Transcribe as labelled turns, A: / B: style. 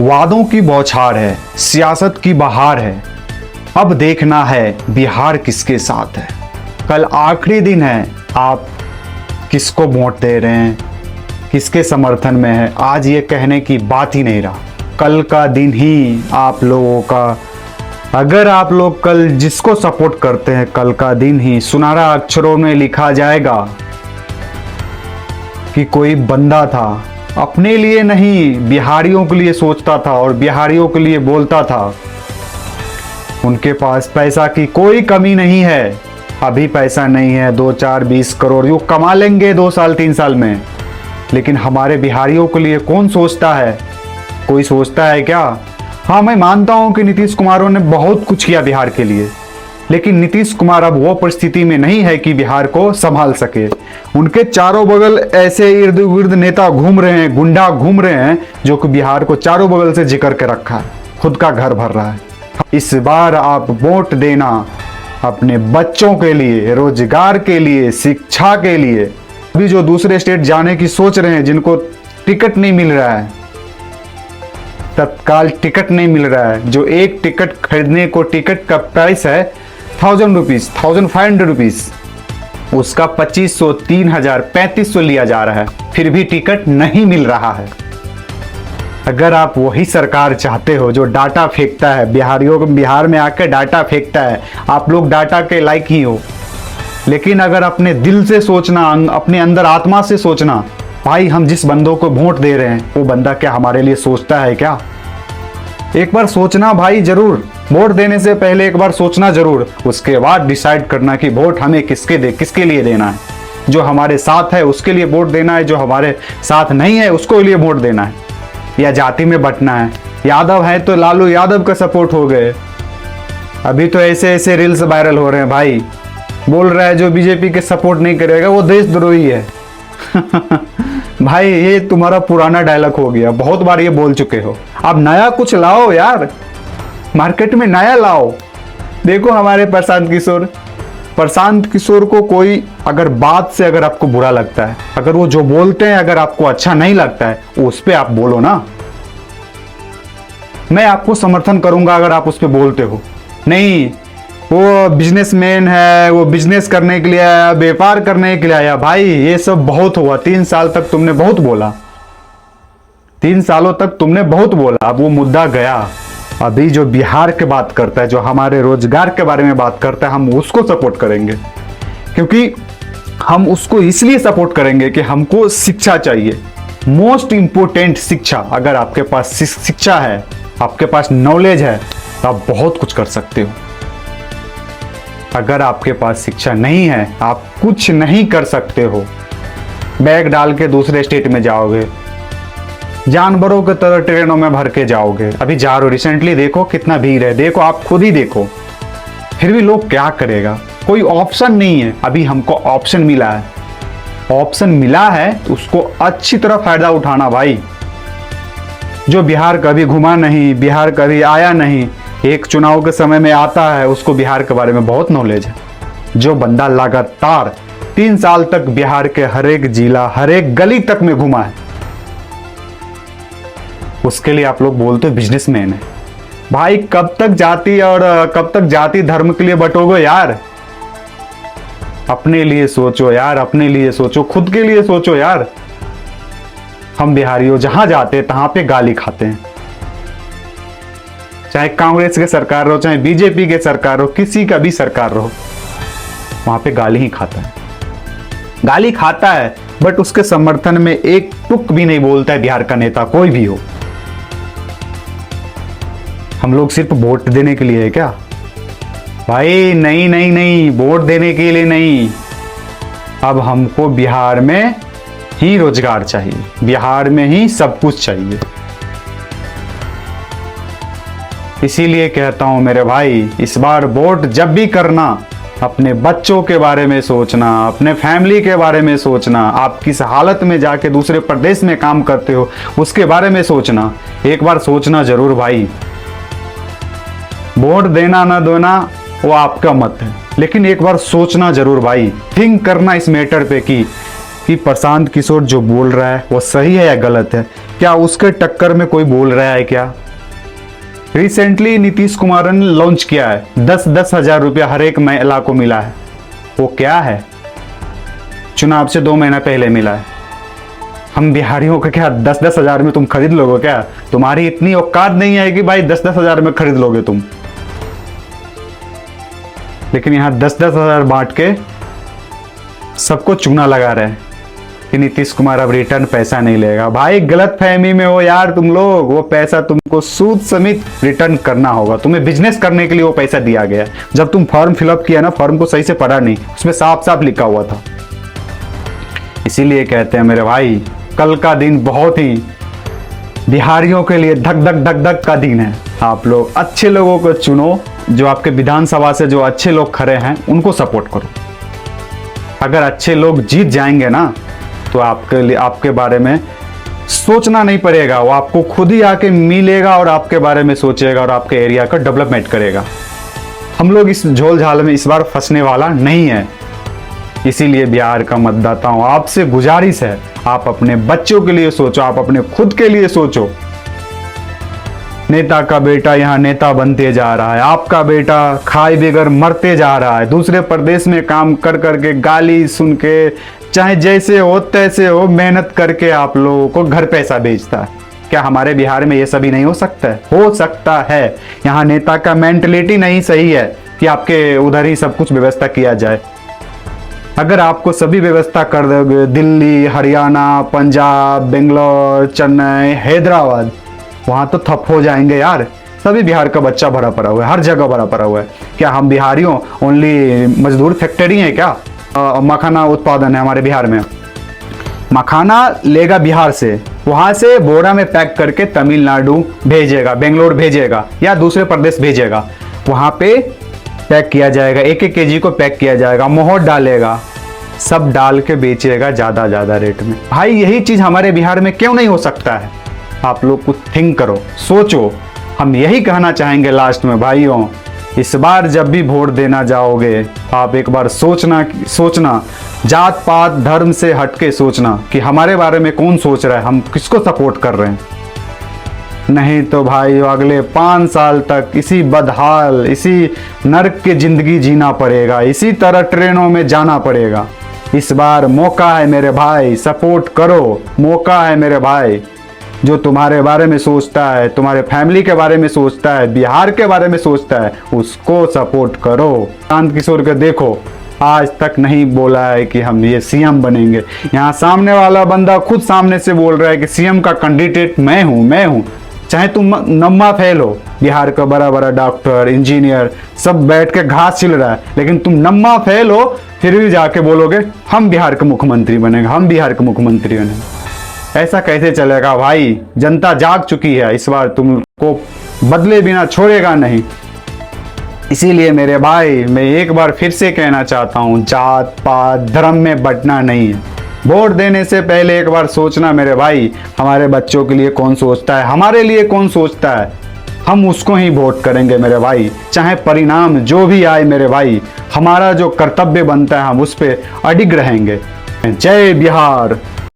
A: वादों की बौछार है, सियासत की बहार है, अब देखना है बिहार किसके साथ है। कल आखिरी दिन है, आप किसको वोट दे रहे हैं, किसके समर्थन में है, आज ये कहने की बात ही नहीं रहा। कल का दिन ही आप लोगों का, अगर आप लोग कल जिसको सपोर्ट करते हैं, कल का दिन ही सुनहरा अक्षरों में लिखा जाएगा कि कोई बंदा था, अपने लिए नहीं बिहारियों के लिए सोचता था और बिहारियों के लिए बोलता था। उनके पास पैसा की कोई कमी नहीं है, अभी पैसा नहीं है, 2 4 20 करोड़ यूँ कमा लेंगे 2 साल 3 साल में, लेकिन हमारे बिहारियों के लिए कौन सोचता है? कोई सोचता है क्या? हाँ, मैं मानता हूं कि नीतीश कुमार ने बहुत कुछ किया बिहार के लिए, लेकिन नीतीश कुमार अब वो परिस्थिति में नहीं है कि बिहार को संभाल सके। उनके चारों बगल ऐसे इर्द गिर्द नेता घूम रहे हैं, गुंडा घूम रहे हैं, जो कि बिहार को चारों बगल से जिकर के रखा है, खुद का घर भर रहा है। इस बार आप वोट देना अपने बच्चों के लिए, रोजगार के लिए, शिक्षा के लिए। अभी जो दूसरे स्टेट जाने की सोच रहे हैं, जिनको टिकट नहीं मिल रहा है, तत्काल टिकट नहीं मिल रहा है, जो एक टिकट खरीदने को टिकट का प्राइस है 1000 रुपीज, 1500 रुपीज, उसका 2500, 3000, 3500 लिया जा रहा है, फिर भी टिकट नहीं मिल रहा है। अगर आप वही सरकार चाहते हो जो डाटा फेंकता है, बिहारियों को बिहार में आकर डाटा फेंकता है, आप लोग डाटा के लायक ही हो। लेकिन अगर अपने दिल से सोचना, अपने अंदर आत्मा से सोचना, भाई हम जिस बंदों को वोट दे रहे हैं वो बंदा क्या हमारे लिए सोचता है क्या? एक बार सोचना भाई, जरूर वोट देने से पहले एक बार सोचना जरूर, उसके बाद डिसाइड करना कि वोट हमें किसके लिए देना है। जो हमारे साथ है उसके लिए वोट देना है, जो हमारे साथ नहीं है उसको लिए वोट देना है, या जाति में बंटना है। यादव है तो लालू यादव का सपोर्ट हो गए। अभी तो ऐसे ऐसे रील्स वायरल हो रहे हैं, भाई बोल रहा है जो बीजेपी के सपोर्ट नहीं करेगा वो देशद्रोही है। भाई ये तुम्हारा पुराना डायलॉग हो गया, बहुत बार ये बोल चुके हो, अब नया कुछ लाओ यार, मार्केट में नया लाओ। देखो हमारे प्रशांत किशोर को कोई अगर बात से अगर आपको बुरा लगता है, अगर वो जो बोलते हैं अगर आपको अच्छा नहीं लगता है, उस पे आप बोलो ना, मैं आपको समर्थन करूंगा अगर आप उस पे बोलते हो। नहीं वो बिजनेसमैन है, वो बिजनेस करने के लिए आया, व्यापार करने के लिए आया, भाई ये सब बहुत हुआ। 3 साल तक तुमने बहुत बोला, 3 सालों तक तुमने बहुत बोला, अब वो मुद्दा गया। अभी जो बिहार के बात करता है, जो हमारे रोजगार के बारे में बात करता है, हम उसको सपोर्ट करेंगे, क्योंकि हम उसको इसलिए सपोर्ट करेंगे कि हमको शिक्षा चाहिए, मोस्ट इंपोर्टेंट शिक्षा। अगर आपके पास शिक्षा है, आपके पास नॉलेज है, तो आप बहुत कुछ कर सकते हो। अगर आपके पास शिक्षा नहीं है, आप कुछ नहीं कर सकते हो। बैग डाल के दूसरे स्टेट में जाओगे, जानवरों के तरह ट्रेनों में भर के जाओगे। अभी जा रहे हो, रिसेंटली देखो कितना भीड़ है, देखो आप खुद ही देखो। फिर भी लोग क्या करेगा, कोई ऑप्शन नहीं है। अभी हमको ऑप्शन मिला है, ऑप्शन मिला है तो उसको अच्छी तरह फायदा उठाना भाई। जो बिहार कभी घुमा नहीं, बिहार कभी आया नहीं, एक चुनाव के समय में आता है, उसको बिहार के बारे में बहुत नॉलेज है। जो बंदा लगातार 3 साल तक बिहार के हर एक जिला, हर एक गली तक में घुमा है, उसके लिए आप लोग बोलते हो बिजनेसमैन है। भाई कब तक जाति और कब तक जाति धर्म के लिए बटोगे यार? अपने लिए सोचो यार, अपने लिए सोचो, खुद के लिए सोचो यार। हम बिहारियों जहां जाते तहां पे गाली खाते हैं, चाहे कांग्रेस की सरकार रहो, चाहे बीजेपी की सरकार हो, किसी का भी सरकार रहो, वहां पे गाली ही खाता है। गाली खाता है, बट उसके समर्थन में एक टुक भी नहीं बोलता है बिहार का नेता, कोई भी हो। हम लोग सिर्फ वोट देने के लिए है क्या? भाई नहीं नहीं नहीं, वोट देने के लिए नहीं। अब हमको बिहार में ही रोजगार चाहिए, बिहार में ही सब कुछ चाहिए। इसीलिए कहता हूं मेरे भाई, इस बार वोट जब भी करना, अपने बच्चों के बारे में सोचना, अपने फैमिली के बारे में सोचना, आप किस हालत में जाके दूसरे प्रदेश में काम करते हो उसके बारे में सोचना। एक बार सोचना जरूर भाई। वोट देना ना देना वो आपका मत है, लेकिन एक बार सोचना जरूर भाई, थिंक करना इस मैटर पे कि प्रशांत किशोर जो बोल रहा है वो सही है या गलत है। क्या उसके टक्कर में कोई बोल रहा है क्या? रिसेंटली नीतीश कुमार ने लॉन्च किया है, 10-10 हजार रुपया हर एक महिला को मिला है। वो क्या है? चुनाव से 2 महीना पहले मिला है। हम बिहारियों का क्या 10-10 हजार में तुम खरीद लोगे क्या? तुम्हारी इतनी औकात नहीं है कि भाई 10-10 हजार में खरीद लोगे तुम। लेकिन यहाँ 10-10 हजार बांट के सबको चूना लगा रहे हैं कि नीतीश कुमार अब रिटर्न पैसा नहीं लेगा। भाई गलत फहमी में हो यार तुम लोग। वो पैसा तुमको सूद समेत रिटर्न करना होगा। तुम्हें बिजनेस करने के लिए वो पैसा दिया गया। जब तुम फॉर्म फिलअप किया ना, फॉर्म को सही से पढ़ा नहीं, उसमें साफ साफ लिखा हुआ था। इसीलिए कहते हैं मेरे भाई, कल का दिन बहुत ही बिहारियों के लिए धक धक धक धक का दिन है। आप लोग अच्छे लोगों को चुनो, जो आपके विधानसभा से जो अच्छे लोग खड़े हैं उनको सपोर्ट करो। अगर अच्छे लोग जीत जाएंगे ना, तो आपके लिए, आपके बारे में सोचना नहीं पड़ेगा। वो आपको खुद ही आके मिलेगा और आपके बारे में सोचेगा और आपके एरिया का डेवलपमेंट करेगा। हम लोग इस झोल झाल में इस बार फंसने वाला नहीं है। इसीलिए बिहार का मतदाताओं, आपसे गुजारिश है, आप अपने बच्चों के लिए सोचो, आप अपने खुद के लिए सोचो। नेता का बेटा यहाँ नेता बनते जा रहा है, आपका बेटा खाए बगैर मरते जा रहा है। दूसरे प्रदेश में काम कर करके, गाली सुन के, चाहे जैसे हो तैसे हो, मेहनत करके आप लोगों को घर पैसा बेचता है। क्या हमारे बिहार में ये सभी नहीं हो सकता है? हो सकता है। यहाँ नेता का मेंटलिटी नहीं सही है कि आपके उधर ही सब कुछ व्यवस्था किया जाए। अगर आपको सभी व्यवस्था कर दोगे, दिल्ली, हरियाणा, पंजाब, बेंगलोर, चेन्नई, हैदराबाद, वहां तो ठप हो जाएंगे यार। सभी बिहार का बच्चा भरा पड़ा हुआ है, हर जगह भरा पड़ा हुआ है। क्या हम बिहारियों ओनली मजदूर फैक्ट्री है क्या? मखाना उत्पादन है हमारे बिहार में। मखाना लेगा बिहार से, वहां से बोरा में पैक करके तमिलनाडु भेजेगा, बेंगलोर भेजेगा या दूसरे प्रदेश भेजेगा। वहां पे पैक किया जाएगा, 1-1 केजी को पैक किया जाएगा, मोहर डालेगा, सब डाल के बेचेगा ज्यादा रेट में। भाई यही चीज हमारे बिहार में क्यों नहीं हो सकता है? आप लोग कुछ थिंक करो, सोचो। हम यही कहना चाहेंगे लास्ट में, भाइयों, इस बार जब भी वोट देना जाओगे, आप एक बार सोचना, जात पात धर्म से हटके सोचना कि हमारे बारे में कौन सोच रहा है, हम किसको सपोर्ट कर रहे हैं। नहीं तो भाई अगले 5 साल तक इसी बदहाल, इसी नर्क की जिंदगी जीना पड़ेगा, इसी तरह ट्रेनों में जाना पड़ेगा। इस बार मौका है मेरे भाई, सपोर्ट करो। मौका है मेरे भाई, जो तुम्हारे बारे में सोचता है, तुम्हारे फैमिली के बारे में सोचता है, बिहार के बारे में सोचता है, उसको सपोर्ट करो। शांत किशोर के देखो, आज तक नहीं बोला है कि हम ये सीएम बनेंगे। यहाँ सामने वाला बंदा खुद सामने से बोल रहा है कि सीएम का कैंडिडेट मैं हूँ। चाहे तुम नम्मा फेल हो, बिहार का बड़ा बड़ा डॉक्टर, इंजीनियर सब बैठ के घास छिल रहा है, लेकिन तुम नम्मा फेल हो, फिर भी जाके बोलोगे हम बिहार के मुख्यमंत्री बनेंगे, हम बिहार के मुख्यमंत्री बनेंगे। ऐसा कैसे चलेगा भाई? जनता जाग चुकी है, इस बार तुमको बदले बिना छोड़ेगा नहीं। इसीलिए मेरे भाई, मैं एक बार फिर से कहना चाहता हूँ, जात पात धर्म में बंटना नहीं है। वोट देने से पहले एक बार सोचना मेरे भाई, हमारे बच्चों के लिए कौन सोचता है, हमारे लिए कौन सोचता है, हम उसको ही वोट करेंगे मेरे भाई। चाहे परिणाम जो भी आए मेरे भाई, हमारा जो कर्तव्य बनता है हम उस पर अडिग रहेंगे। जय बिहार।